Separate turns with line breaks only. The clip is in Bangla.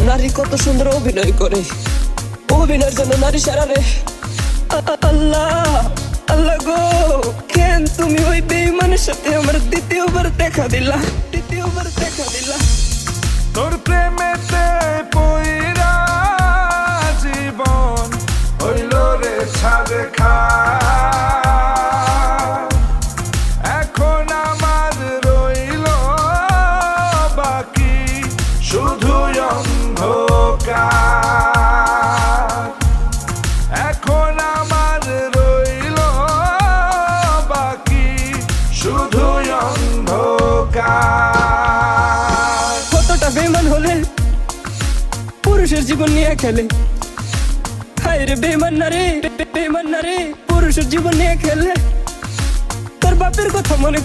নারী কত সুন্দর অভিনয় করে, অভিনয়ের জন্য নারী সারা রে। আল্লাহ আল্লাহ গো, কেন তুমি ওই বেঈমানের সাথে আমার দ্বিতীয়বার দেখা দিলা?
তোর প্রেমেতে পইরা জীবন হইল রে ছাড়ে খা। এখন আমার রইল বাকি শুধু অন্ধকার। এখন আমার রইল বাকি শুধু অন্ধকার।
কতটা বেঈমান হলে পুরুষের জীবন নিয়ে খেলে। হায় রে বেঈমান না রে, পুরুষের জীবন নিয়ে খেলে। তোর বাপের কথা মনে